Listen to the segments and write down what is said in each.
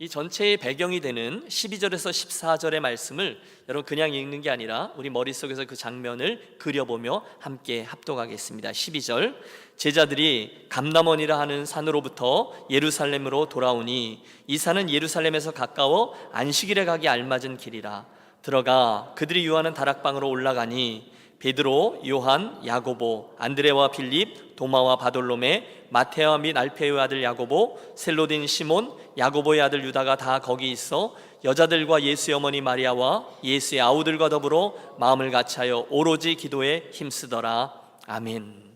이 전체의 배경이 되는 12절에서 14절의 말씀을 여러분 그냥 읽는 게 아니라 우리 머릿속에서 그 장면을 그려보며 함께 합독하겠습니다. 12절, 제자들이 감람원이라 하는 산으로부터 예루살렘으로 돌아오니 이 산은 예루살렘에서 가까워 안식일에 가기 알맞은 길이라. 들어가 그들이 유하는 다락방으로 올라가니 베드로, 요한, 야고보, 안드레와 빌립, 도마와 바돌로메, 마테아 및 알페의 아들 야고보, 셀로딘 시몬, 야고보의 아들 유다가 다 거기 있어 여자들과 예수의 어머니 마리아와 예수의 아우들과 더불어 마음을 같이하여 오로지 기도에 힘쓰더라. 아멘.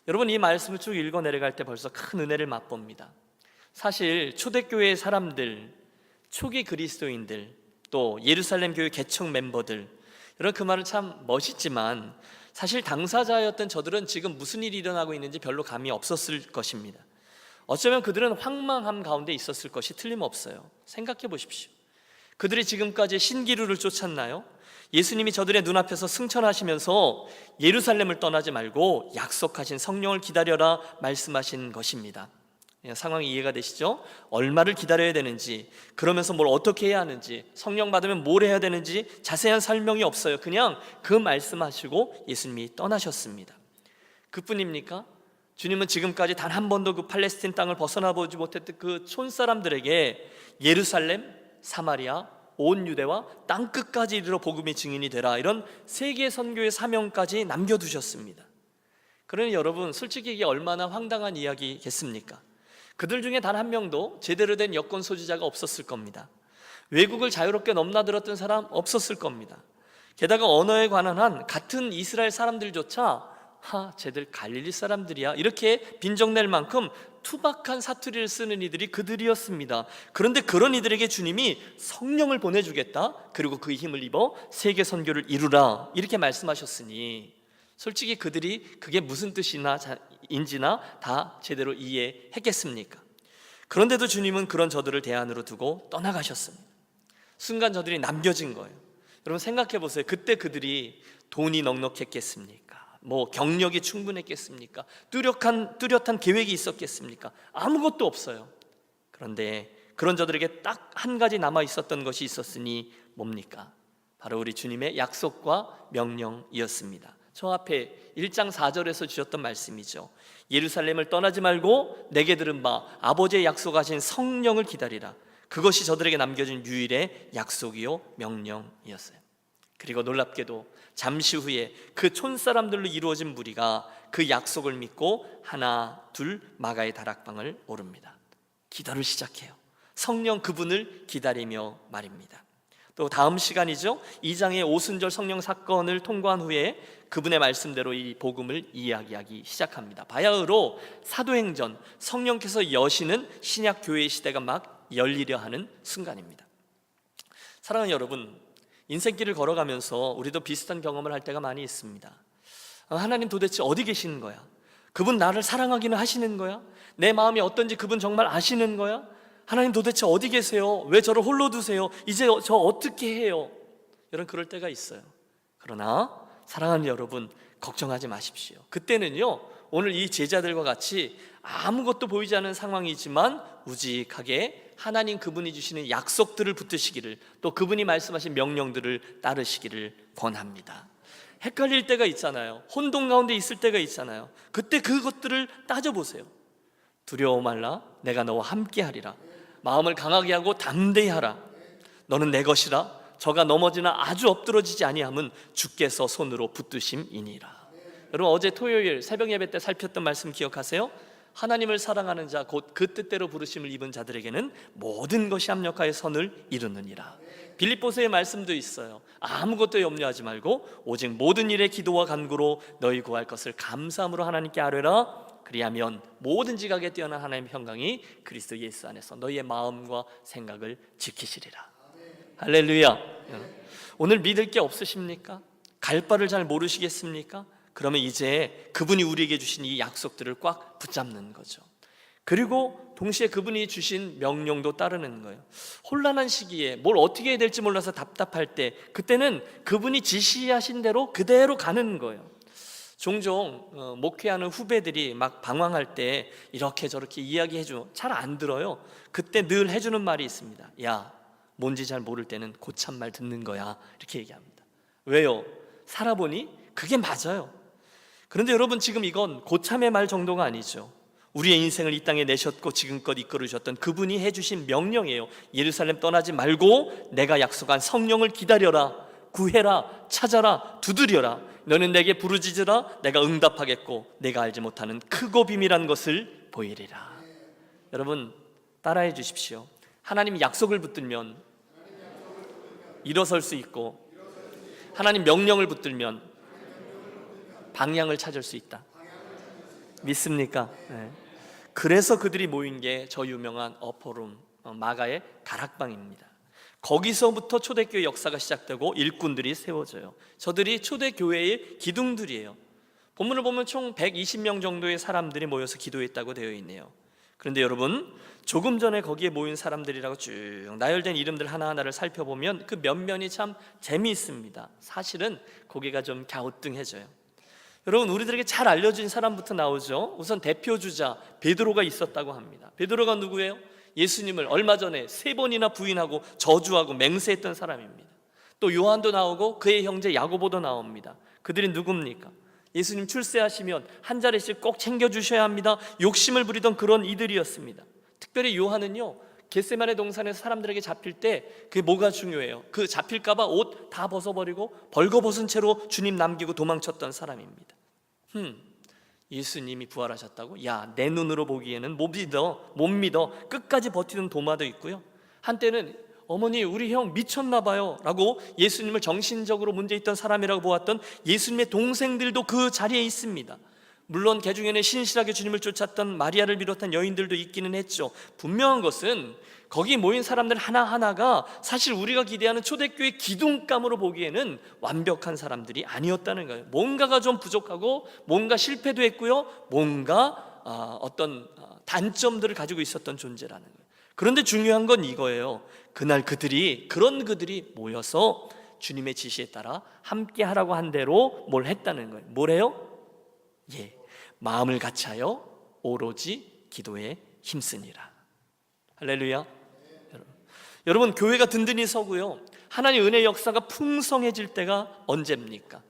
여러분, 이 말씀을 쭉 읽어 내려갈 때 벌써 큰 은혜를 맛봅니다. 사실 초대교회의 사람들, 초기 그리스도인들, 또 예루살렘 교회 개척 멤버들, 여러분 그 말은 참 멋있지만 사실 당사자였던 저들은 지금 무슨 일이 일어나고 있는지 별로 감이 없었을 것입니다. 어쩌면 그들은 황망함 가운데 있었을 것이 틀림없어요. 생각해 보십시오. 그들이 지금까지 신기루를 쫓았나요? 예수님이 저들의 눈앞에서 승천하시면서 예루살렘을 떠나지 말고 약속하신 성령을 기다려라 말씀하신 것입니다. 상황이 이해가 되시죠? 얼마를 기다려야 되는지, 그러면서 뭘 어떻게 해야 하는지, 성령 받으면 뭘 해야 되는지 자세한 설명이 없어요. 그냥 그 말씀하시고 예수님이 떠나셨습니다. 그뿐입니까? 주님은 지금까지 단 한 번도 그 팔레스틴 땅을 벗어나 보지 못했던 그 촌사람들에게 예루살렘, 사마리아, 온 유대와 땅끝까지 이르러 복음의 증인이 되라, 이런 세계 선교의 사명까지 남겨두셨습니다. 그러니 여러분, 솔직히 이게 얼마나 황당한 이야기겠습니까? 그들 중에 단 한 명도 제대로 된 여권 소지자가 없었을 겁니다. 외국을 자유롭게 넘나들었던 사람 없었을 겁니다. 게다가 언어에 관한 한 같은 이스라엘 사람들조차 쟤들 갈릴리 사람들이야, 이렇게 빈정낼 만큼 투박한 사투리를 쓰는 이들이 그들이었습니다. 그런데 그런 이들에게 주님이 성령을 보내주겠다, 그리고 그 힘을 입어 세계 선교를 이루라, 이렇게 말씀하셨으니 솔직히 그들이 그게 무슨 뜻이나 인지나 다 제대로 이해했겠습니까? 그런데도 주님은 그런 저들을 대안으로 두고 떠나가셨습니다. 순간 저들이 남겨진 거예요. 여러분 생각해 보세요. 그때 그들이 돈이 넉넉했겠습니까? 경력이 충분했겠습니까? 뚜렷한 계획이 있었겠습니까? 아무것도 없어요. 그런데 그런 저들에게 딱 한 가지 남아 있었던 것이 있었으니 뭡니까? 바로 우리 주님의 약속과 명령이었습니다. 저 앞에 1장 4절에서 주셨던 말씀이죠. 예루살렘을 떠나지 말고 내게 들은 바 아버지의 약속하신 성령을 기다리라. 그것이 저들에게 남겨진 유일의 약속이요 명령이었어요. 그리고 놀랍게도 잠시 후에 그 촌사람들로 이루어진 무리가 그 약속을 믿고 하나 둘 마가의 다락방을 오릅니다. 기도를 시작해요. 성령 그분을 기다리며 말입니다. 또 다음 시간이죠. 2장의 오순절 성령 사건을 통과한 후에 그분의 말씀대로 이 복음을 이야기하기 시작합니다. 바야흐로 사도행전, 성령께서 여시는 신약 교회의 시대가 막 열리려 하는 순간입니다. 사랑하는 여러분, 인생길을 걸어가면서 우리도 비슷한 경험을 할 때가 많이 있습니다. 하나님 도대체 어디 계시는 거야? 그분 나를 사랑하기는 하시는 거야? 내 마음이 어떤지 그분 정말 아시는 거야? 하나님 도대체 어디 계세요? 왜 저를 홀로 두세요? 이제 저 어떻게 해요? 여러분 그럴 때가 있어요. 그러나 사랑하는 여러분, 걱정하지 마십시오. 그때는요, 오늘 이 제자들과 같이 아무것도 보이지 않는 상황이지만 우직하게 하나님 그분이 주시는 약속들을 붙드시기를, 또 그분이 말씀하신 명령들을 따르시기를 권합니다. 헷갈릴 때가 있잖아요. 혼돈 가운데 있을 때가 있잖아요. 그때 그것들을 따져보세요. 두려워 말라, 내가 너와 함께 하리라. 마음을 강하게 하고 담대히 하라. 너는 내 것이라. 저가 넘어지나 아주 엎드러지지 아니함은 주께서 손으로 붙드심이니라. 여러분 어제 토요일 새벽 예배 때 살폈던 말씀 기억하세요? 하나님을 사랑하는 자, 곧 그 뜻대로 부르심을 입은 자들에게는 모든 것이 합력하여 선을 이루느니라. 빌립보서의 말씀도 있어요. 아무것도 염려하지 말고 오직 모든 일에 기도와 간구로 너희 구할 것을 감사함으로 하나님께 아뢰라. 그리하면 모든 지각에 뛰어난 하나님의 평강이 그리스도 예수 안에서 너희의 마음과 생각을 지키시리라. 할렐루야. 오늘 믿을 게 없으십니까? 갈 바를 잘 모르시겠습니까? 그러면 이제 그분이 우리에게 주신 이 약속들을 꽉 붙잡는 거죠. 그리고 동시에 그분이 주신 명령도 따르는 거예요. 혼란한 시기에 뭘 어떻게 해야 될지 몰라서 답답할 때, 그때는 그분이 지시하신 대로 그대로 가는 거예요. 종종 목회하는 후배들이 막 방황할 때 이렇게 저렇게 이야기해주면 잘 안 들어요. 그때 늘 해주는 말이 있습니다. 야, 뭔지 잘 모를 때는 고참말 듣는 거야, 이렇게 얘기합니다. 왜요? 살아보니 그게 맞아요. 그런데 여러분, 지금 이건 고참의 말 정도가 아니죠. 우리의 인생을 이 땅에 내셨고 지금껏 이끌어주셨던 그분이 해주신 명령이에요. 예루살렘 떠나지 말고 내가 약속한 성령을 기다려라, 구해라, 찾아라, 두드려라. 너는 내게 부르짖으라, 내가 응답하겠고 내가 알지 못하는 크고 비밀한 것을 보이리라. 여러분, 따라해 주십시오. 하나님이 약속을 붙들면 일어설 수 있고, 하나님 명령을 붙들면 방향을 찾을 수 있다. 믿습니까? 네. 그래서 그들이 모인 게 저 유명한 어퍼룸, 마가의 다락방입니다. 거기서부터 초대교회 역사가 시작되고 일꾼들이 세워져요. 저들이 초대교회의 기둥들이에요. 본문을 보면 총 120명 정도의 사람들이 모여서 기도했다고 되어 있네요. 그런데 여러분, 조금 전에 거기에 모인 사람들이라고 쭉 나열된 이름들 하나하나를 살펴보면 그 면면이 참 재미있습니다. 사실은 고개가 좀 갸우뚱해져요. 여러분, 우리들에게 잘 알려진 사람부터 나오죠. 우선 대표주자 베드로가 있었다고 합니다. 베드로가 누구예요? 예수님을 얼마 전에 3번이나 부인하고 저주하고 맹세했던 사람입니다. 또 요한도 나오고 그의 형제 야고보도 나옵니다. 그들이 누굽니까? 예수님 출세하시면 한 자리씩 꼭 챙겨주셔야 합니다, 욕심을 부리던 그런 이들이었습니다. 특별히 요한은요, 겟세마네 동산에서 사람들에게 잡힐 때 그게 뭐가 중요해요? 그 잡힐까 봐 옷 다 벗어버리고 벌거벗은 채로 주님 남기고 도망쳤던 사람입니다. 예수님이 부활하셨다고? 야, 내 눈으로 보기에는 못 믿어. 끝까지 버티는 도마도 있고요. 한때는 어머니, 우리 형 미쳤나 봐요 라고 예수님을 정신적으로 문제있던 사람이라고 보았던 예수님의 동생들도 그 자리에 있습니다. 물론 그 중에는 신실하게 주님을 쫓았던 마리아를 비롯한 여인들도 있기는 했죠. 분명한 것은 거기 모인 사람들 하나하나가 사실 우리가 기대하는 초대교회 기둥감으로 보기에는 완벽한 사람들이 아니었다는 거예요. 뭔가가 좀 부족하고 뭔가 실패도 했고요, 뭔가 어떤 단점들을 가지고 있었던 존재라는 거예요. 그런데 중요한 건 이거예요. 그날 그들이 모여서 주님의 지시에 따라 함께 하라고 한 대로 뭘 했다는 거예요. 뭘 해요? 마음을 같이하여 오로지 기도에 힘쓰니라. 할렐루야. 여러분, 교회가 든든히 서고요, 하나님의 은혜의 역사가 풍성해질 때가 언제입니까?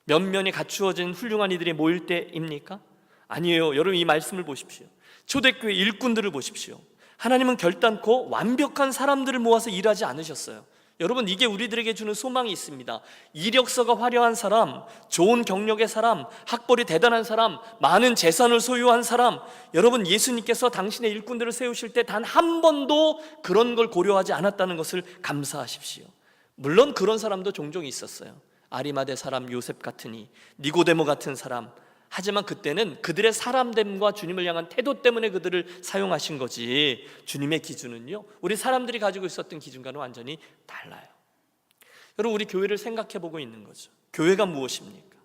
면면이 갖추어진 훌륭한 이들이 모일 때입니까? 아니에요. 여러분, 이 말씀을 보십시오. 초대교회 일꾼들을 보십시오. 하나님은 결단코 완벽한 사람들을 모아서 일하지 않으셨어요. 여러분, 이게 우리들에게 주는 소망이 있습니다. 이력서가 화려한 사람, 좋은 경력의 사람, 학벌이 대단한 사람, 많은 재산을 소유한 사람, 여러분, 예수님께서 당신의 일꾼들을 세우실 때 단 한 번도 그런 걸 고려하지 않았다는 것을 감사하십시오. 물론 그런 사람도 종종 있었어요. 아리마대 사람 요셉 같으니, 니고데모 같은 사람. 하지만 그때는 그들의 사람됨과 주님을 향한 태도 때문에 그들을 사용하신 거지, 주님의 기준은요, 우리 사람들이 가지고 있었던 기준과는 완전히 달라요. 여러분, 우리 교회를 생각해 보고 있는 거죠. 교회가 무엇입니까?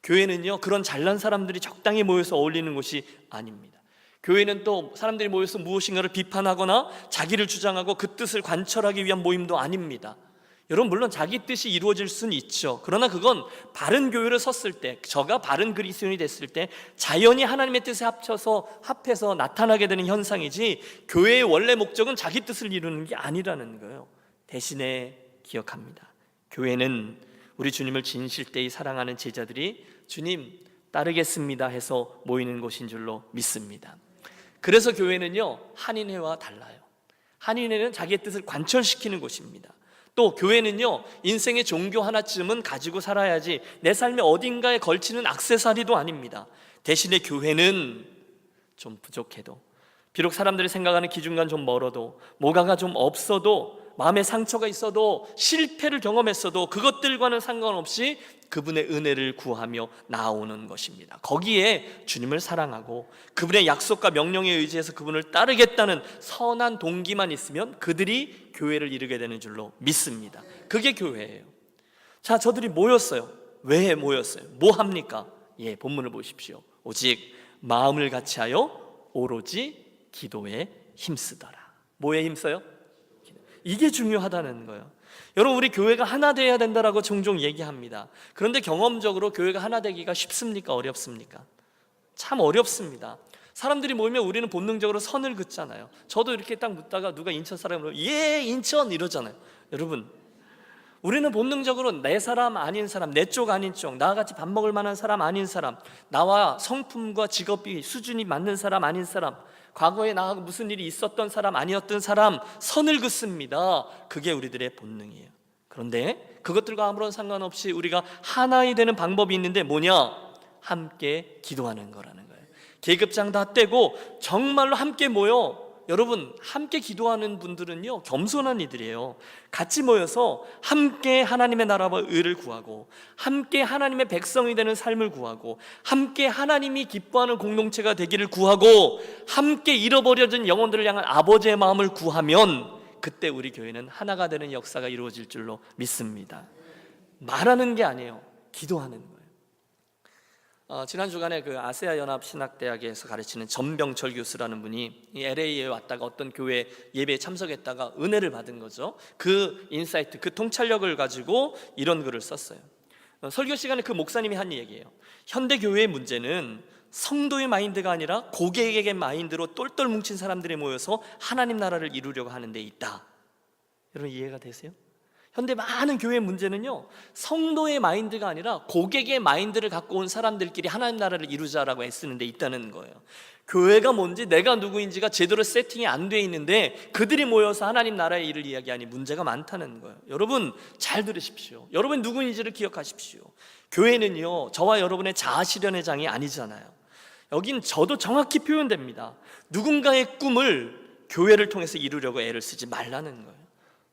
교회는요, 그런 잘난 사람들이 적당히 모여서 어울리는 곳이 아닙니다. 교회는 또 사람들이 모여서 무엇인가를 비판하거나 자기를 주장하고 그 뜻을 관철하기 위한 모임도 아닙니다. 여러분, 물론 자기 뜻이 이루어질 수는 있죠. 그러나 그건 바른 교회를 섰을 때, 저가 바른 그리스도인이 됐을 때 자연히 하나님의 뜻에 합해서 나타나게 되는 현상이지, 교회의 원래 목적은 자기 뜻을 이루는 게 아니라는 거예요. 대신에 기억합니다. 교회는 우리 주님을 진실되이 사랑하는 제자들이 주님 따르겠습니다 해서 모이는 곳인 줄로 믿습니다. 그래서 교회는요, 한인회와 달라요. 한인회는 자기의 뜻을 관철시키는 곳입니다. 또 교회는요, 인생의 종교 하나쯤은 가지고 살아야지 내 삶의 어딘가에 걸치는 액세서리도 아닙니다. 대신에 교회는 좀 부족해도, 비록 사람들이 생각하는 기준과는 좀 멀어도, 뭐가가 좀 없어도, 마음에 상처가 있어도, 실패를 경험했어도 그것들과는 상관없이 그분의 은혜를 구하며 나오는 것입니다. 거기에 주님을 사랑하고 그분의 약속과 명령에 의지해서 그분을 따르겠다는 선한 동기만 있으면 그들이 교회를 이루게 되는 줄로 믿습니다. 그게 교회예요. 자, 저들이 모였어요. 왜 모였어요? 뭐 합니까? 본문을 보십시오. 오직 마음을 같이하여 오로지 기도에 힘쓰더라. 뭐에 힘써요? 이게 중요하다는 거예요. 여러분, 우리 교회가 하나 되어야 된다라고 종종 얘기합니다. 그런데 경험적으로 교회가 하나 되기가 쉽습니까? 어렵습니까? 참 어렵습니다. 사람들이 모이면 우리는 본능적으로 선을 긋잖아요. 저도 이렇게 딱 묻다가 누가 인천 사람으로 예 인천 이러잖아요. 여러분, 우리는 본능적으로 내 사람 아닌 사람, 내 쪽 아닌 쪽, 나와 같이 밥 먹을 만한 사람 아닌 사람, 나와 성품과 직업이 수준이 맞는 사람 아닌 사람, 과거에 나하고 무슨 일이 있었던 사람 아니었던 사람 선을 긋습니다. 그게 우리들의 본능이에요. 그런데 그것들과 아무런 상관없이 우리가 하나이 되는 방법이 있는데 뭐냐? 함께 기도하는 거라는 거예요. 계급장 다 떼고 정말로 함께 모여, 여러분, 함께 기도하는 분들은요 겸손한 이들이에요. 같이 모여서 함께 하나님의 나라와 의를 구하고, 함께 하나님의 백성이 되는 삶을 구하고, 함께 하나님이 기뻐하는 공동체가 되기를 구하고, 함께 잃어버려진 영혼들을 향한 아버지의 마음을 구하면 그때 우리 교회는 하나가 되는 역사가 이루어질 줄로 믿습니다. 말하는 게 아니에요, 기도하는 거예요. 지난 주간에 그 아세아 연합 신학대학에서 가르치는 전병철 교수라는 분이 이 LA에 왔다가 어떤 교회 예배에 참석했다가 은혜를 받은 거죠. 그 인사이트, 그 통찰력을 가지고 이런 글을 썼어요. 설교 시간에 그 목사님이 한 얘기예요. 현대 교회의 문제는 성도의 마인드가 아니라 고객의 마인드로 똘똘 뭉친 사람들이 모여서 하나님 나라를 이루려고 하는 데 있다. 여러분, 이해가 되세요? 현대 많은 교회의 문제는요, 성도의 마인드가 아니라 고객의 마인드를 갖고 온 사람들끼리 하나님 나라를 이루자라고 애쓰는 데 있다는 거예요. 교회가 뭔지, 내가 누구인지가 제대로 세팅이 안 돼 있는데 그들이 모여서 하나님 나라의 일을 이야기하니 문제가 많다는 거예요. 여러분, 잘 들으십시오. 여러분 누구인지를 기억하십시오. 교회는요, 저와 여러분의 자아 실현의 장이 아니잖아요. 여긴 저도 정확히 표현됩니다. 누군가의 꿈을 교회를 통해서 이루려고 애를 쓰지 말라는 거예요.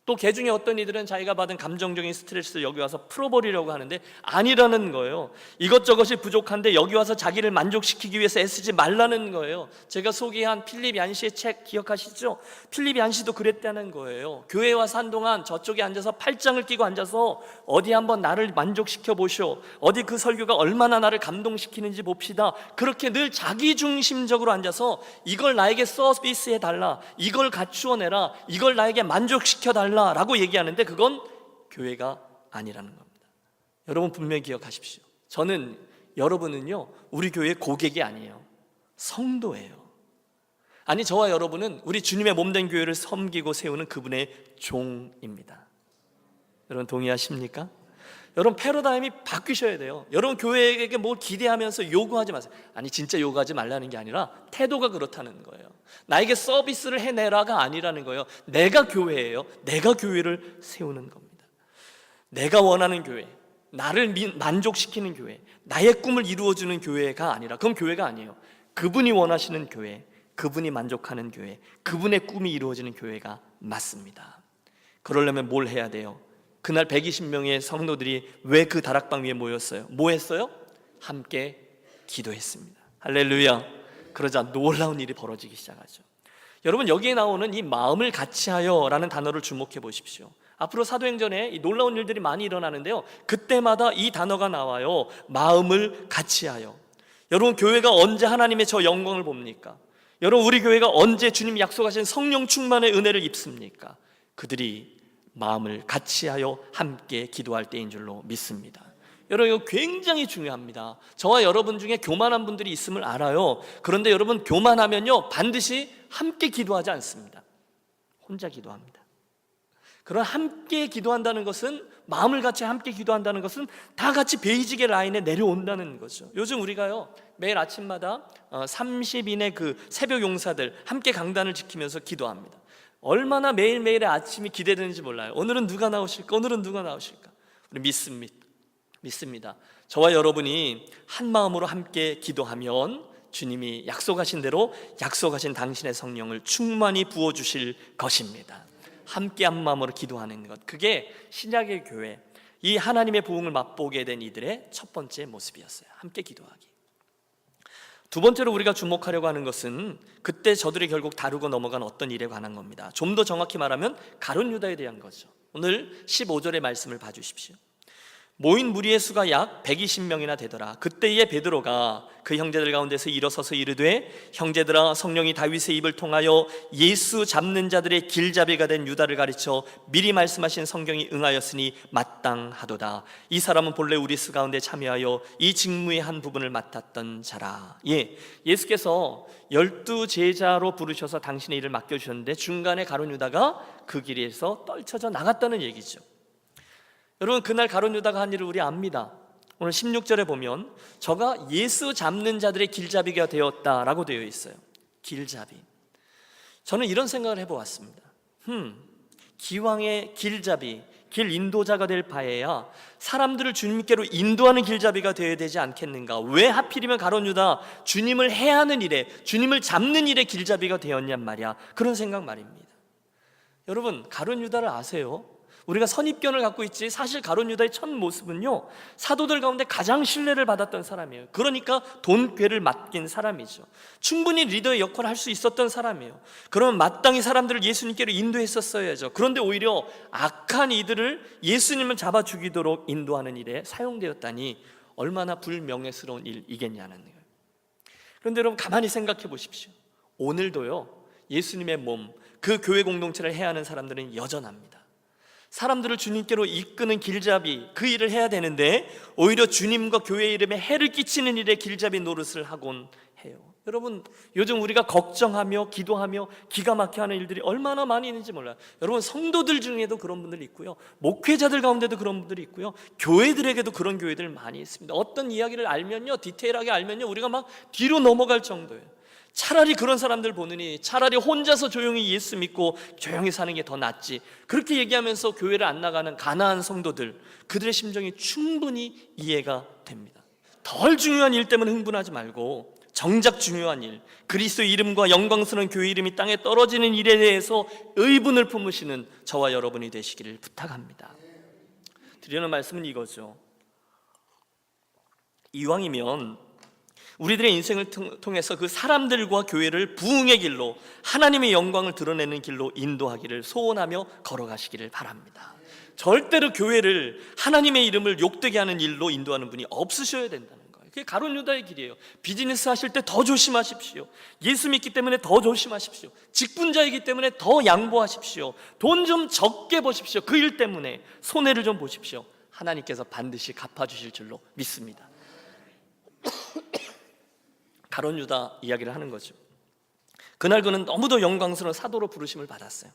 또 개중에 어떤 이들은 자기가 받은 감정적인 스트레스를 여기 와서 풀어버리려고 하는데 아니라는 거예요. 이것저것이 부족한데 여기 와서 자기를 만족시키기 위해서 애쓰지 말라는 거예요. 제가 소개한 필립 얀시의 책 기억하시죠? 필립 얀시도 그랬다는 거예요. 교회에 와서 한동안 저쪽에 앉아서 팔짱을 끼고 앉아서 어디 한번 나를 만족시켜 보쇼, 어디 그 설교가 얼마나 나를 감동시키는지 봅시다. 그렇게 늘 자기중심적으로 앉아서 이걸 나에게 서비스해 달라, 이걸 갖추어 내라, 이걸 나에게 만족시켜 달라 라고 얘기하는데 그건 교회가 아니라는 겁니다. 여러분 분명히 기억하십시오. 저는, 여러분은요 우리 교회의 고객이 아니에요, 성도예요. 아니, 저와 여러분은 우리 주님의 몸된 교회를 섬기고 세우는 그분의 종입니다. 여러분 동의하십니까? 여러분 패러다임이 바뀌셔야 돼요. 여러분 교회에게 뭘 기대하면서 요구하지 마세요. 아니, 진짜 요구하지 말라는 게 아니라 태도가 그렇다는 거예요. 나에게 서비스를 해내라가 아니라는 거예요. 내가 교회예요. 내가 교회를 세우는 겁니다. 내가 원하는 교회, 나를 만족시키는 교회, 나의 꿈을 이루어주는 교회가 아니라, 그건 교회가 아니에요. 그분이 원하시는 교회, 그분이 만족하는 교회, 그분의 꿈이 이루어지는 교회가 맞습니다. 그러려면 뭘 해야 돼요? 그날 120명의 성도들이 왜 그 다락방 위에 모였어요? 뭐 했어요? 함께 기도했습니다. 할렐루야. 그러자 놀라운 일이 벌어지기 시작하죠. 여러분, 여기에 나오는 이 마음을 같이하여 라는 단어를 주목해 보십시오. 앞으로 사도행전에 이 놀라운 일들이 많이 일어나는데요, 그때마다 이 단어가 나와요. 마음을 같이하여. 여러분, 교회가 언제 하나님의 저 영광을 봅니까? 여러분, 우리 교회가 언제 주님이 약속하신 성령 충만의 은혜를 입습니까? 그들이 마음을 같이하여 함께 기도할 때인 줄로 믿습니다. 여러분, 이거 굉장히 중요합니다. 저와 여러분 중에 교만한 분들이 있음을 알아요. 그런데 여러분, 교만하면요 반드시 함께 기도하지 않습니다. 혼자 기도합니다. 그런 함께 기도한다는 것은, 마음을 같이 함께 기도한다는 것은 다 같이 베이직의 라인에 내려온다는 거죠. 요즘 우리가요 매일 아침마다 30인의 그 새벽 용사들 함께 강단을 지키면서 기도합니다. 얼마나 매일매일의 아침이 기대되는지 몰라요. 오늘은 누가 나오실까? 오늘은 누가 나오실까? 우리 믿습니다. 저와 여러분이 한 마음으로 함께 기도하면 주님이 약속하신 대로 약속하신 당신의 성령을 충만히 부어주실 것입니다. 함께 한 마음으로 기도하는 것, 그게 신약의 교회, 이 하나님의 부흥을 맛보게 된 이들의 첫 번째 모습이었어요. 함께 기도하기. 두 번째로 우리가 주목하려고 하는 것은 그때 저들이 결국 다루고 넘어간 어떤 일에 관한 겁니다. 좀 더 정확히 말하면 가룟 유다에 대한 거죠. 오늘 15절의 말씀을 봐주십시오. 모인 무리의 수가 약 120명이나 되더라. 그때에 베드로가 그 형제들 가운데서 일어서서 이르되, 형제들아, 성령이 다윗의 입을 통하여 예수 잡는 자들의 길잡이가 된 유다를 가르쳐 미리 말씀하신 성경이 응하였으니 마땅하도다. 이 사람은 본래 우리 수 가운데 참여하여 이 직무의 한 부분을 맡았던 자라. 예수께서 12 제자로 부르셔서 당신의 일을 맡겨주셨는데 중간에 가룟 유다가 그 길에서 떨쳐져 나갔다는 얘기죠. 여러분, 그날 가룟 유다가 한 일을 우리 압니다. 오늘 16절에 보면 저가 예수 잡는 자들의 길잡이가 되었다라고 되어 있어요. 길잡이. 저는 이런 생각을 해보았습니다. 기왕의 길잡이, 길 인도자가 될 바에야 사람들을 주님께로 인도하는 길잡이가 되어야 되지 않겠는가? 왜 하필이면 가룟 유다 주님을 해하는 일에, 주님을 잡는 일에 길잡이가 되었냔 말이야. 그런 생각 말입니다. 여러분, 가룟 유다를 아세요? 우리가 선입견을 갖고 있지, 사실 가룟 유다의 첫 모습은요, 사도들 가운데 가장 신뢰를 받았던 사람이에요. 그러니까 돈궤를 맡긴 사람이죠. 충분히 리더의 역할을 할 수 있었던 사람이에요. 그러면 마땅히 사람들을 예수님께로 인도했었어야죠. 그런데 오히려 악한 이들을 예수님을 잡아 죽이도록 인도하는 일에 사용되었다니 얼마나 불명예스러운 일이겠냐는 거예요. 그런데 여러분, 가만히 생각해 보십시오. 오늘도요, 예수님의 몸, 그 교회 공동체를 해야 하는 사람들은 여전합니다. 사람들을 주님께로 이끄는 길잡이, 그 일을 해야 되는데 오히려 주님과 교회 이름에 해를 끼치는 일에 길잡이 노릇을 하곤 해요. 여러분, 요즘 우리가 걱정하며 기도하며 기가 막혀 하는 일들이 얼마나 많이 있는지 몰라요. 여러분, 성도들 중에도 그런 분들이 있고요, 목회자들 가운데도 그런 분들이 있고요, 교회들에게도 그런 교회들 많이 있습니다. 어떤 이야기를 알면요, 디테일하게 알면요, 우리가 막 뒤로 넘어갈 정도예요. 차라리 그런 사람들 보느니 차라리 혼자서 조용히 예수 믿고 조용히 사는 게 더 낫지, 그렇게 얘기하면서 교회를 안 나가는 가난한 성도들, 그들의 심정이 충분히 이해가 됩니다. 덜 중요한 일 때문에 흥분하지 말고 정작 중요한 일, 그리스도의 이름과 영광스러운 교회 이름이 땅에 떨어지는 일에 대해서 의분을 품으시는 저와 여러분이 되시기를 부탁합니다. 드리는 말씀은 이거죠. 이왕이면 우리들의 인생을 통해서 그 사람들과 교회를 부흥의 길로, 하나님의 영광을 드러내는 길로 인도하기를 소원하며 걸어가시기를 바랍니다. 절대로 교회를, 하나님의 이름을 욕되게 하는 일로 인도하는 분이 없으셔야 된다는 거예요. 그게 가룟 유다의 길이에요. 비즈니스 하실 때 더 조심하십시오. 예수 믿기 때문에 더 조심하십시오. 직분자이기 때문에 더 양보하십시오. 돈 좀 적게 보십시오. 그 일 때문에 손해를 좀 보십시오. 하나님께서 반드시 갚아주실 줄로 믿습니다. 가룟 유다 이야기를 하는 거죠. 그날 그는 너무도 영광스러운 사도로 부르심을 받았어요.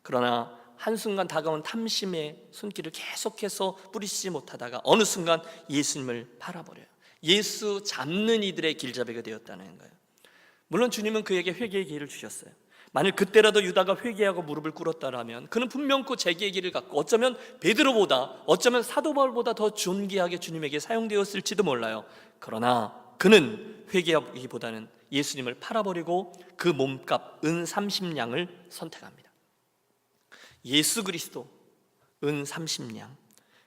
그러나 한순간 다가온 탐심의 손길을 계속해서 뿌리치지 못하다가 어느 순간 예수님을 팔아버려요. 예수 잡는 이들의 길잡이가 되었다는 거예요. 물론 주님은 그에게 회개의 기회를 주셨어요. 만일 그때라도 유다가 회개하고 무릎을 꿇었다라면 그는 분명코 재기의 길을 갖고 어쩌면 베드로보다, 어쩌면 사도 바울보다 더 존귀하게 주님에게 사용되었을지도 몰라요. 그러나 그는 회개하기보다는 예수님을 팔아버리고 그 몸값 은 30냥을 선택합니다. 예수 그리스도 은 30냥.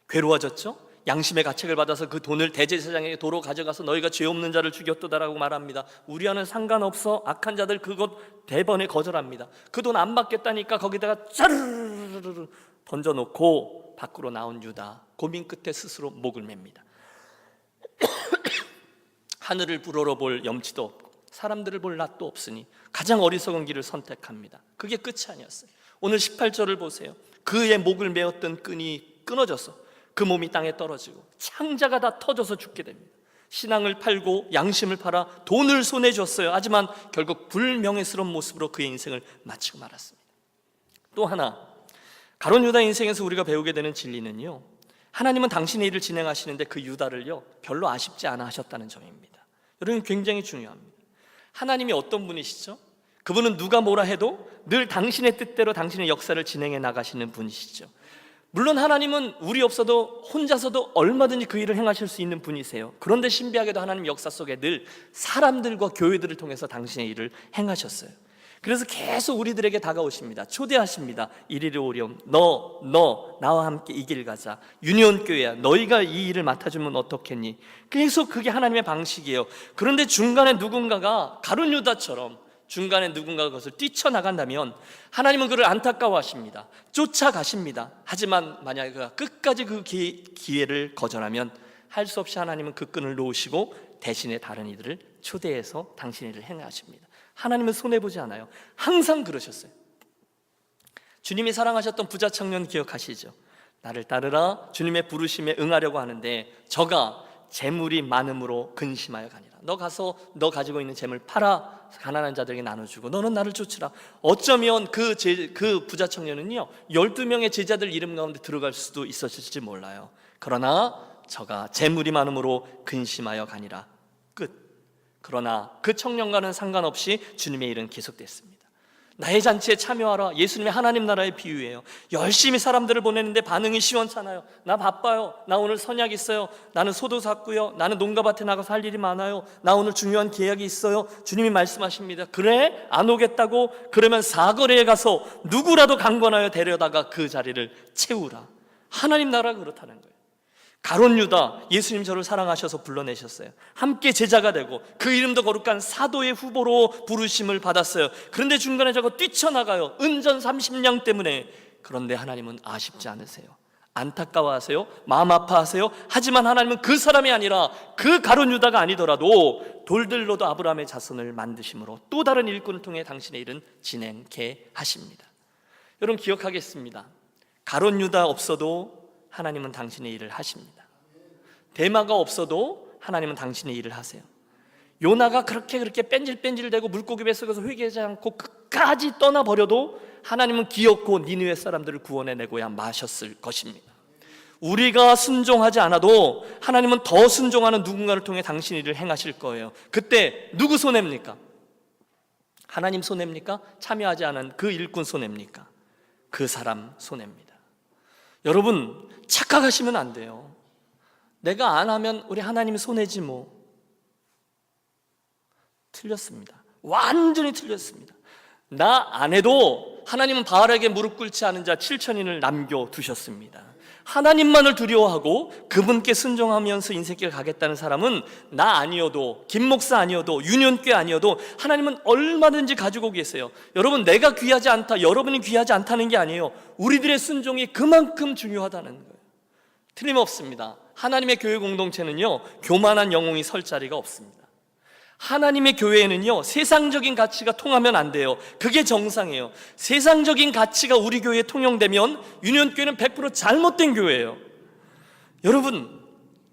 괴로워졌죠? 양심의 가책을 받아서 그 돈을 대제사장에게 도로 가져가서 너희가 죄 없는 자를 죽였도다라고 말합니다. 우리와는 상관없어, 악한 자들 그것 대번에 거절합니다. 그 돈 안 받겠다니까 거기다가 짜르르르 던져놓고 밖으로 나온 유다, 고민 끝에 스스로 목을 맵니다. 하늘을 불어볼 염치도 없고 사람들을 볼 낯도 없으니 가장 어리석은 길을 선택합니다. 그게 끝이 아니었어요. 오늘 18절을 보세요. 그의 목을 메었던 끈이 끊어져서 그 몸이 땅에 떨어지고 창자가 다 터져서 죽게 됩니다. 신앙을 팔고 양심을 팔아 돈을 손에 줬어요. 하지만 결국 불명예스러운 모습으로 그의 인생을 마치고 말았습니다. 또 하나, 가룟 유다 인생에서 우리가 배우게 되는 진리는요, 하나님은 당신의 일을 진행하시는데 그 유다를요 별로 아쉽지 않아 하셨다는 점입니다. 여러분, 굉장히 중요합니다. 하나님이 어떤 분이시죠? 그분은 누가 뭐라 해도 늘 당신의 뜻대로 당신의 역사를 진행해 나가시는 분이시죠. 물론 하나님은 우리 없어도 혼자서도 얼마든지 그 일을 행하실 수 있는 분이세요. 그런데 신비하게도 하나님 역사 속에 늘 사람들과 교회들을 통해서 당신의 일을 행하셨어요. 그래서 계속 우리들에게 다가오십니다. 초대하십니다. 이리로 오렴. 너 나와 함께 이 길 가자. 유니온 교회야, 너희가 이 일을 맡아주면 어떻겠니? 계속 그게 하나님의 방식이에요. 그런데 중간에 누군가가 가룟 유다처럼 중간에 누군가가 그것을 뛰쳐나간다면 하나님은 그를 안타까워하십니다. 쫓아가십니다. 하지만 만약에 그가 끝까지 그 기회를 거절하면 할 수 없이 하나님은 그 끈을 놓으시고 대신에 다른 이들을 초대해서 당신의 일을 행하십니다. 하나님은 손해보지 않아요. 항상 그러셨어요. 주님이 사랑하셨던 부자 청년 기억하시죠? 나를 따르라 주님의 부르심에 응하려고 하는데 저가 재물이 많음으로 근심하여 가니라. 너 가서 너 가지고 있는 재물 팔아 가난한 자들에게 나눠주고 너는 나를 쫓으라. 어쩌면 그 부자 청년은요 12명의 제자들 이름 가운데 들어갈 수도 있었을지 몰라요. 그러나 저가 재물이 많음으로 근심하여 가니라. 끝. 그러나 그 청년과는 상관없이 주님의 일은 계속됐습니다. 나의 잔치에 참여하라. 예수님의 하나님 나라의 비유예요. 열심히 사람들을 보내는데 반응이 시원찮아요. 나 바빠요. 나 오늘 선약 있어요. 나는 소도 샀고요. 나는 농가밭에 나가서 할 일이 많아요. 나 오늘 중요한 계약이 있어요. 주님이 말씀하십니다. 그래? 안 오겠다고? 그러면 사거리에 가서 누구라도 강권하여 데려다가 그 자리를 채우라. 하나님 나라가 그렇다는 거예요. 가룟 유다, 예수님 저를 사랑하셔서 불러내셨어요. 함께 제자가 되고 그 이름도 거룩한 사도의 후보로 부르심을 받았어요. 그런데 중간에 저거 뛰쳐나가요. 은전 30냥 때문에. 그런데 하나님은 아쉽지 않으세요. 안타까워하세요. 마음 아파하세요. 하지만 하나님은 그 사람이 아니라 그 가룟 유다가 아니더라도 돌들로도 아브라함의 자손을 만드심으로 또 다른 일꾼을 통해 당신의 일은 진행케 하십니다. 여러분 기억하겠습니다. 가룟 유다 없어도 하나님은 당신의 일을 하십니다. 대마가 없어도 하나님은 당신의 일을 하세요. 요나가 그렇게 뺀질뺀질대고 물고기 뱃속에서 회개하지 않고 끝까지 떠나버려도 하나님은 기어코 니느웨 사람들을 구원해내고야 마셨을 것입니다. 우리가 순종하지 않아도 하나님은 더 순종하는 누군가를 통해 당신의 일을 행하실 거예요. 그때 누구 손해입니까? 하나님 손해입니까? 참여하지 않은 그 일꾼 손해입니까? 그 사람 손해입니다. 여러분 착각하시면 안 돼요. 내가 안 하면 우리 하나님이 손해지 뭐. 틀렸습니다. 완전히 틀렸습니다. 나 안 해도 하나님은 바알에게 무릎 꿇지 않은 자 7천인을 남겨두셨습니다. 하나님만을 두려워하고 그분께 순종하면서 인생길 가겠다는 사람은 나 아니어도, 김 목사 아니어도, 유년교회 아니어도 하나님은 얼마든지 가지고 계세요. 여러분 내가 귀하지 않다, 여러분이 귀하지 않다는 게 아니에요. 우리들의 순종이 그만큼 중요하다는 거예요. 틀림없습니다. 하나님의 교회 공동체는요 교만한 영웅이 설 자리가 없습니다. 하나님의 교회에는요 세상적인 가치가 통하면 안 돼요. 그게 정상이에요. 세상적인 가치가 우리 교회에 통용되면 유년교회는 100% 잘못된 교회예요. 여러분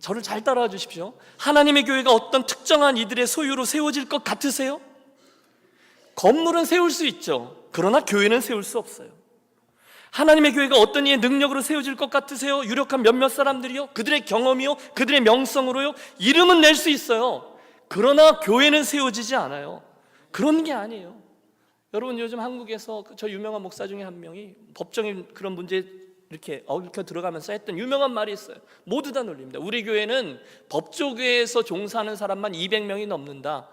저를 잘 따라와 주십시오. 하나님의 교회가 어떤 특정한 이들의 소유로 세워질 것 같으세요? 건물은 세울 수 있죠. 그러나 교회는 세울 수 없어요. 하나님의 교회가 어떤 이의 능력으로 세워질 것 같으세요? 유력한 몇몇 사람들이요? 그들의 경험이요? 그들의 명성으로요? 이름은 낼 수 있어요. 그러나 교회는 세워지지 않아요. 그런 게 아니에요. 여러분 요즘 한국에서 저 유명한 목사 중에 한 명이 법적인 그런 문제 이렇게 얽혀 들어가면서 했던 유명한 말이 있어요. 모두 다 놀립니다. 우리 교회는 법조계에서 종사하는 사람만 200명이 넘는다.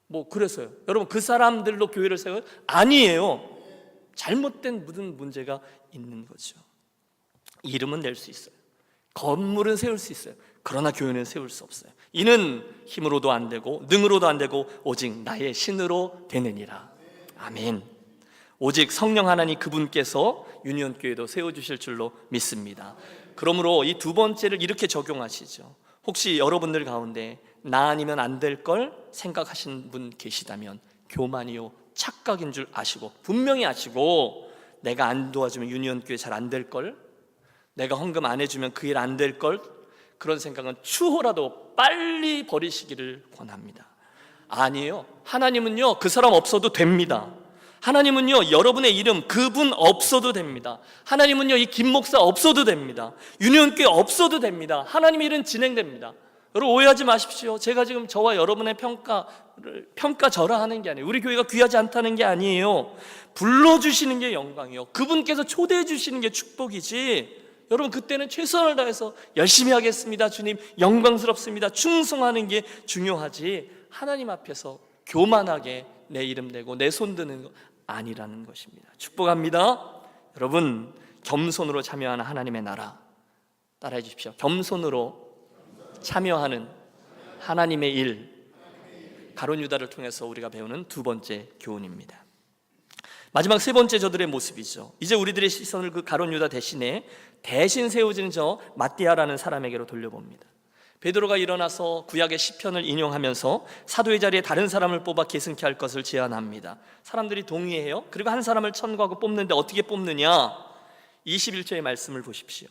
뭐 그랬어요. 여러분 그 사람들로 교회를 세워요? 아니에요. 잘못된 무슨 문제가 있는 거죠. 이름은 낼 수 있어요. 건물은 세울 수 있어요. 그러나 교회는 세울 수 없어요. 이는 힘으로도 안 되고 능으로도 안 되고 오직 나의 신으로 되느니라. 아멘. 오직 성령 하나님 그분께서 유년교회도 세워주실 줄로 믿습니다. 그러므로 이 두 번째를 이렇게 적용하시죠. 혹시 여러분들 가운데 나 아니면 안 될 걸 생각하시는 분 계시다면 교만이요 착각인 줄 아시고 분명히 아시고 내가 안 도와주면 유년교회 잘 안 될 걸, 내가 헌금 안 해주면 그 일 안 될 걸, 그런 생각은 추호라도 빨리 버리시기를 권합니다. 아니에요. 하나님은요 그 사람 없어도 됩니다. 하나님은요 여러분의 이름 그분 없어도 됩니다. 하나님은요 이 김 목사 없어도 됩니다. 유년교회 없어도 됩니다. 하나님의 일은 진행됩니다. 여러분 오해하지 마십시오. 제가 지금 저와 여러분의 평가절하하는 게 아니에요. 우리 교회가 귀하지 않다는 게 아니에요. 불러주시는 게 영광이요, 그분께서 초대해 주시는 게 축복이지. 여러분 그때는 최선을 다해서 열심히 하겠습니다 주님, 영광스럽습니다, 충성하는 게 중요하지 하나님 앞에서 교만하게 내 이름 내고 내 손 드는 거 아니라는 것입니다. 축복합니다. 여러분 겸손으로 참여하는 하나님의 나라 따라해 주십시오. 겸손으로 참여하는 하나님의 일, 가룟 유다를 통해서 우리가 배우는 두 번째 교훈입니다. 마지막 세 번째 저들의 모습이죠. 이제 우리들의 시선을 그 가룟 유다 대신 세워진 저 마띠아라는 사람에게로 돌려봅니다. 베드로가 일어나서 구약의 시편을 인용하면서 사도의 자리에 다른 사람을 뽑아 계승케 할 것을 제안합니다. 사람들이 동의해요. 그리고 한 사람을 천거하고 뽑는데 어떻게 뽑느냐? 21절의 말씀을 보십시오.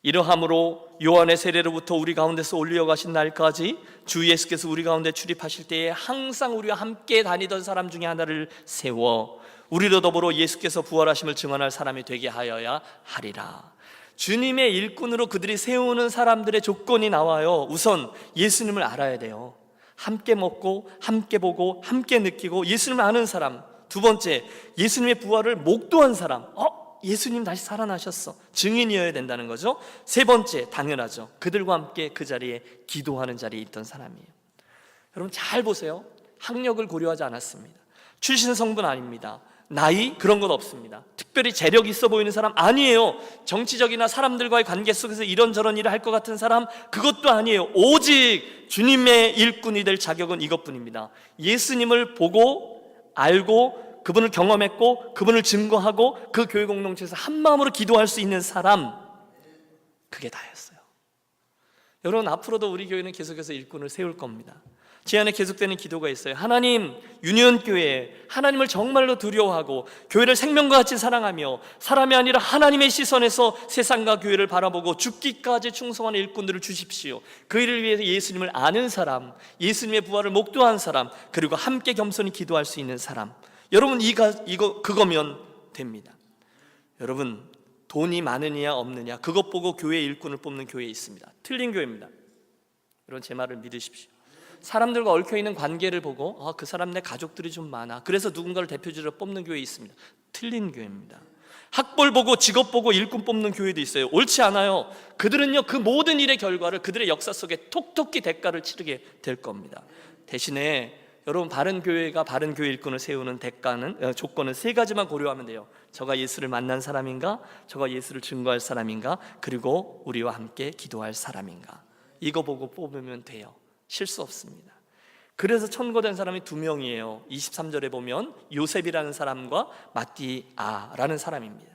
이러함으로 요한의 세례로부터 우리 가운데서 올려 가신 날까지 주 예수께서 우리 가운데 출입하실 때에 항상 우리와 함께 다니던 사람 중에 하나를 세워 우리로 더불어 예수께서 부활하심을 증언할 사람이 되게 하여야 하리라. 주님의 일꾼으로 그들이 세우는 사람들의 조건이 나와요. 우선 예수님을 알아야 돼요. 함께 먹고 함께 보고 함께 느끼고 예수님을 아는 사람. 두 번째, 예수님의 부활을 목도한 사람. 예수님 다시 살아나셨어. 증인이어야 된다는 거죠. 세 번째, 당연하죠. 그들과 함께 그 자리에 기도하는 자리에 있던 사람이에요. 여러분 잘 보세요. 학력을 고려하지 않았습니다. 출신 성분 아닙니다. 나이 그런 건 없습니다. 특별히 재력 있어 보이는 사람 아니에요. 정치적이나 사람들과의 관계 속에서 이런저런 일을 할 것 같은 사람 그것도 아니에요. 오직 주님의 일꾼이 될 자격은 이것뿐입니다. 예수님을 보고 알고 그분을 경험했고 그분을 증거하고 그 교회 공동체에서 한마음으로 기도할 수 있는 사람, 그게 다였어요. 여러분 앞으로도 우리 교회는 계속해서 일꾼을 세울 겁니다. 제 안에 계속되는 기도가 있어요. 하나님, 유니온교회 하나님을 정말로 두려워하고 교회를 생명과 같이 사랑하며 사람이 아니라 하나님의 시선에서 세상과 교회를 바라보고 죽기까지 충성하는 일꾼들을 주십시오. 그 일을 위해서 예수님을 아는 사람, 예수님의 부활을 목도한 사람, 그리고 함께 겸손히 기도할 수 있는 사람. 여러분 그거면 됩니다. 여러분 돈이 많으냐 없느냐 그것 보고 교회 일꾼을 뽑는 교회에 있습니다. 틀린 교회입니다. 여러분 제 말을 믿으십시오. 사람들과 얽혀있는 관계를 보고 그 사람 내 가족들이 좀 많아 그래서 누군가를 대표적으로 뽑는 교회에 있습니다. 틀린 교회입니다. 학벌 보고 직업 보고 일꾼 뽑는 교회도 있어요. 옳지 않아요. 그들은요 그 모든 일의 결과를 그들의 역사 속에 톡톡히 대가를 치르게 될 겁니다. 대신에 여러분 바른 교회가 바른 교회 일꾼을 세우는 조건은 세 가지만 고려하면 돼요. 저가 예수를 만난 사람인가, 저가 예수를 증거할 사람인가, 그리고 우리와 함께 기도할 사람인가. 이거 보고 뽑으면 돼요. 실수 없습니다. 그래서 천거된 사람이 두 명이에요. 23절에 보면 요셉이라는 사람과 마띠아라는 사람입니다.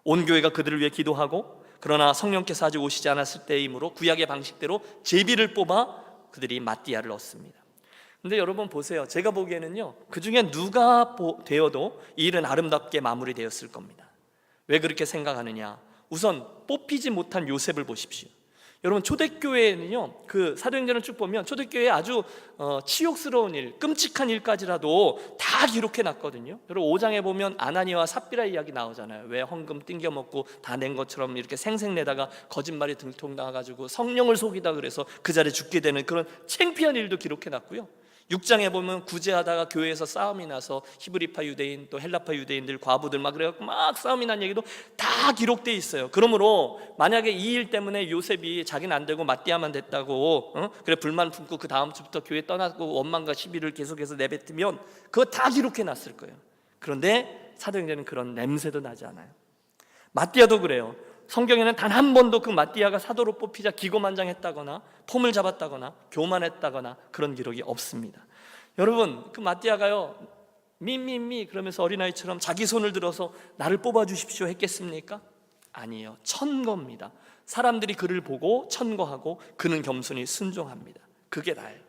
온 교회가 그들을 위해 기도하고 그러나 성령께서 아직 오시지 않았을 때이므로 구약의 방식대로 제비를 뽑아 그들이 마띠아를 얻습니다. 근데 여러분 보세요. 제가 보기에는요 그 중에 누가 되어도 이 일은 아름답게 마무리되었을 겁니다. 왜 그렇게 생각하느냐? 우선 뽑히지 못한 요셉을 보십시오. 여러분 초대교회는요 그 사도행전을 쭉 보면 초대교회에 아주 치욕스러운 일, 끔찍한 일까지라도 다 기록해 놨거든요. 여러분 5장에 보면 아나니아와 삽비라 이야기 나오잖아요. 왜 헌금 띵겨 먹고 다 낸 것처럼 이렇게 생색내다가 거짓말이 들통나가지고 성령을 속이다 그래서 그 자리에 죽게 되는 그런 창피한 일도 기록해 놨고요. 6장에 보면 구제하다가 교회에서 싸움이 나서 히브리파 유대인 또 헬라파 유대인들 과부들 막 그래갖고 막 싸움이 난 얘기도 다 기록돼 있어요. 그러므로 만약에 이 일 때문에 요셉이 자기는 안 되고 마띠아만 됐다고 그래 불만 품고 그 다음 주부터 교회 떠나고 원망과 시비를 계속해서 내뱉으면 그거 다 기록해 놨을 거예요. 그런데 사도행전은 그런 냄새도 나지 않아요. 마띠아도 그래요. 성경에는 단 한 번도 그 마띠아가 사도로 뽑히자 기고만장했다거나 폼을 잡았다거나 교만했다거나 그런 기록이 없습니다. 여러분 그 마띠아가요 미미미 그러면서 어린아이처럼 자기 손을 들어서 나를 뽑아주십시오 했겠습니까? 아니에요. 천거입니다. 사람들이 그를 보고 천거하고 그는 겸손히 순종합니다. 그게 다예요.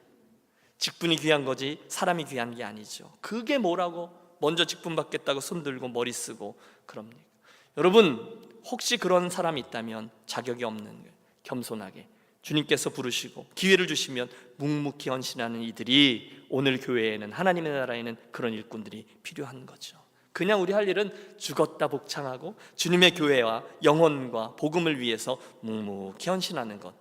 직분이 귀한 거지 사람이 귀한 게 아니죠. 그게 뭐라고 먼저 직분 받겠다고 손 들고 머리 쓰고 그럽니까? 여러분 혹시 그런 사람이 있다면 자격이 없는 거예요. 겸손하게 주님께서 부르시고 기회를 주시면 묵묵히 헌신하는 이들이 오늘 교회에는 하나님의 나라에는 그런 일꾼들이 필요한 거죠. 그냥 우리 할 일은 죽었다 복창하고 주님의 교회와 영혼과 복음을 위해서 묵묵히 헌신하는 것.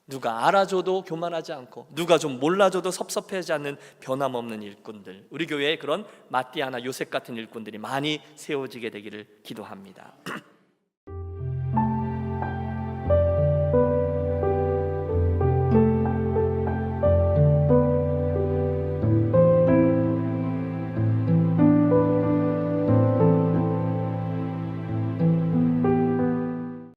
누가 알아줘도 교만하지 않고 누가 좀 몰라줘도 섭섭해하지 않는 변함없는 일꾼들, 우리 교회에 그런 마띠아나 요셉 같은 일꾼들이 많이 세워지게 되기를 기도합니다.